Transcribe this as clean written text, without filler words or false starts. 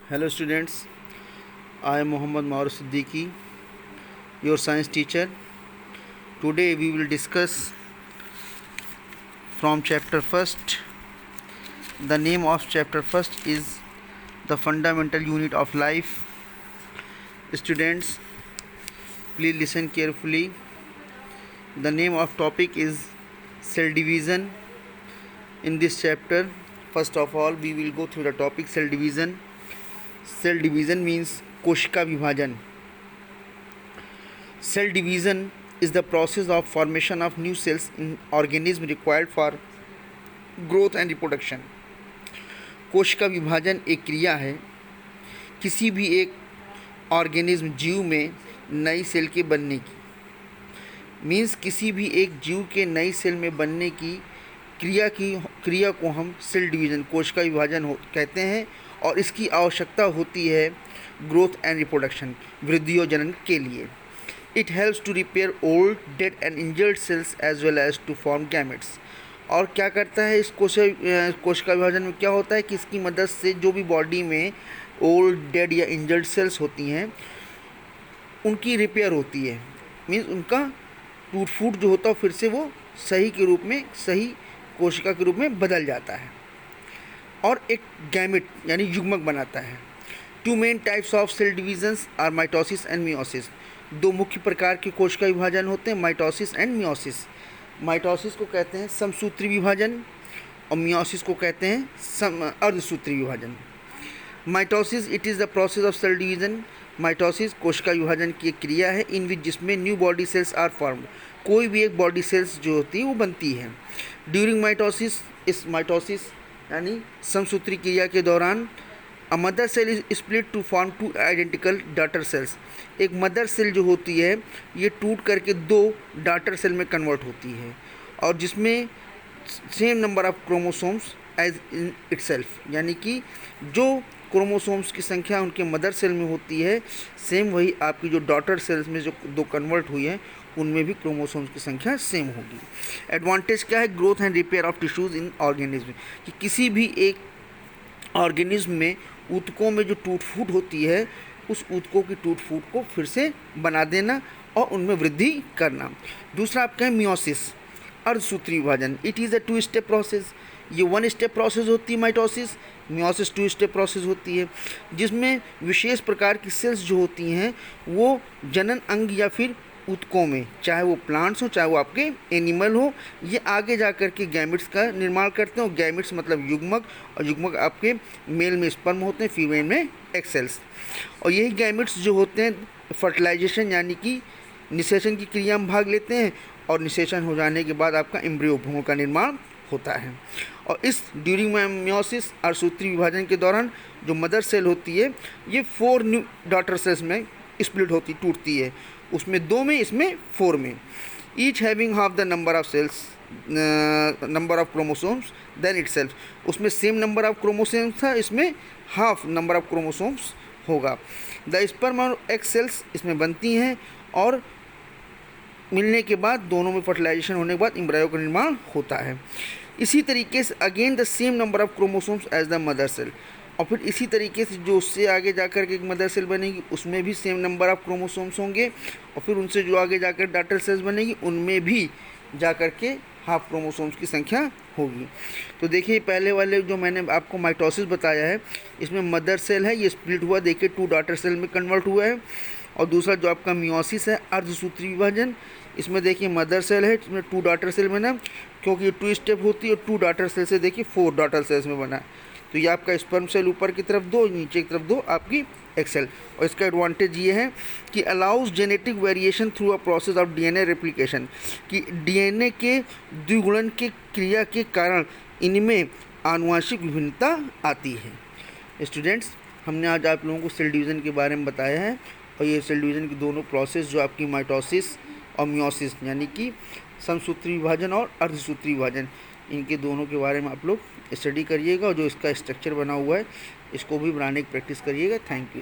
Hello students, I am Mohammad Maur Siddiqui, your science teacher. Today we will discuss from chapter first. The name of chapter first is the fundamental unit of life. Students, please listen carefully. The name of topic is cell division. In this chapter, first of all, we will go through the topic cell division. Cell division means कोशिका विभाजन. Cell division is the process of formation of new cells in organism required for growth and reproduction. कोशिका विभाजन एक क्रिया है किसी भी एक ऑर्गेनिज्म जीव में नई सेल के बनने की. मीन्स किसी भी एक जीव के नई सेल में बनने की क्रिया को हम सेल डिवीज़न कोशिका विभाजन कहते हैं. और इसकी आवश्यकता होती है ग्रोथ एंड रिप्रोडक्शन वृद्धि और जनन के लिए. It helps to repair old dead and injured cells as well as to form gametes. और क्या करता है इस कोशिका विभाजन में क्या होता है कि इसकी मदद से जो भी बॉडी में ओल्ड डेड या इंजर्ड सेल्स होती हैं उनकी रिपेयर होती है. मीन्स उनका टूट फूट जो होता है फिर से वो सही के रूप में सही कोशिका के रूप में बदल जाता है और एक गैमेट यानी युग्मक बनाता है. Two main types of cell divisions are mitosis and meiosis. दो मुख्य प्रकार के कोशिका विभाजन होते हैं, माइटोसिस एंड मियोसिस. माइटोसिस को कहते हैं समसूत्री विभाजन और मियोसिस को कहते हैं अर्धसूत्री विभाजन. Mitosis it is the process of cell division. Mitosis कोशिका विभाजन की एक क्रिया है इन विच जिसमें new body cells are formed. कोई भी एक बॉडी सेल्स जो होती है वो बनती है. ड्यूरिंग माइटोसिस, इस माइटोसिस यानी समसूत्री क्रिया के दौरान a mother cell is split to form two identical daughter cells. एक मदर सेल जो होती है ये टूट करके दो डॉटर सेल में कन्वर्ट होती है और जिसमें same number of chromosomes as in itself. यानी कि जो क्रोमोसोम्स की संख्या उनके मदर सेल में होती है सेम वही आपकी जो डॉटर सेल्स में जो दो कन्वर्ट हुई है उनमें भी क्रोमोसोम्स की संख्या सेम होगी. एडवांटेज क्या है? Growth and repair of tissues in organism. कि किसी भी एक ऑर्गेनिज्म में ऊतकों में जो टूट फूट होती है उस ऊतकों की टूट फूट को फिर से बना देना और उनमें वृद्धि करना. दूसरा आपका है मियोसिस अर्धसूत्री विभाजन. It is a two step process. ये वन स्टेप प्रोसेस होती है mitosis. Meiosis two step process होती है जिसमें विशेष प्रकार की सेल्स जो होती हैं वो जनन अंग या फिर ऊतकों में, चाहे वो प्लांट्स हो चाहे वो आपके एनिमल हो, ये आगे जा कर के गैमेट्स का निर्माण करते हैं. और गैमेट्स मतलब युग्मक, और युग्मक आपके मेल में स्पर्म होते हैं, फीमेल में एग सेल्स. और यही गैमेट्स जो होते हैं फर्टिलाइजेशन यानी कि निषेचन की क्रिया में भाग लेते हैं और निषेचन हो जाने के बाद आपका एम्ब्रियो भ्रूण का निर्माण होता है. और इस ड्यूरिंग मियोसिस अर्धसूत्री विभाजन के दौरान जो मदर सेल होती है ये 4 न्यू डॉटर सेल्स में स्प्लिट होती टूटती है. उसमें 2 में, इसमें 4 में. Each having half the number of cells number of chromosomes than itself. उसमें सेम नंबर ऑफ क्रोमोसोम्स था, इसमें हाफ नंबर ऑफ क्रोमोसोम्स होगा. द स्पर्म और एग सेल्स इसमें बनती हैं और मिलने के बाद दोनों में फर्टिलाइजेशन होने के बाद एम्ब्रियो का निर्माण होता है. इसी तरीके से again the same number of chromosomes as the mother cell. और फिर इसी तरीके से जो उससे आगे जाकर के एक मदर सेल बनेगी उसमें भी सेम नंबर ऑफ क्रोमोसोम्स होंगे और फिर उनसे जो आगे जाकर डॉटर सेल्स बनेगी उनमें भी जाकर के हाफ क्रोमोसोम्स की संख्या होगी. तो देखिए पहले वाले जो मैंने आपको माइटोसिस बताया है इसमें मदर सेल है ये स्प्लिट हुआ, देखिए 2 डॉटर सेल में कन्वर्ट हुआ है. और दूसरा जो आपका मियोसिस है अर्धसूत्री विभाजन, इसमें देखिए मदर सेल है इसमें 2 डॉटर सेल बना क्योंकि ये 2 स्टेप होती है और 2 डॉटर सेल से देखिए 4 डॉटर सेल्स में बना. तो ये आपका स्पर्म सेल ऊपर की तरफ 2, नीचे की तरफ 2 आपकी एग सेल. और इसका एडवांटेज ये है कि allows genetic variation through a process of DNA replication. कि डीएनए के द्विगुणन के क्रिया के कारण इनमें आनुवंशिक विभिन्नता आती है. स्टूडेंट्स, हमने आज आप लोगों को सेल डिवीज़न के बारे में बताया है और ये सेल डिवीज़न की दोनों प्रोसेस जो आपकी माइटोसिस और मियोसिस यानी कि समसूत्री विभाजन और अर्धसूत्री विभाजन, इनके दोनों के बारे में आप लोग स्टडी करिएगा और जो इसका स्ट्रक्चर बना हुआ है इसको भी बनाने की प्रैक्टिस करिएगा. Thank you.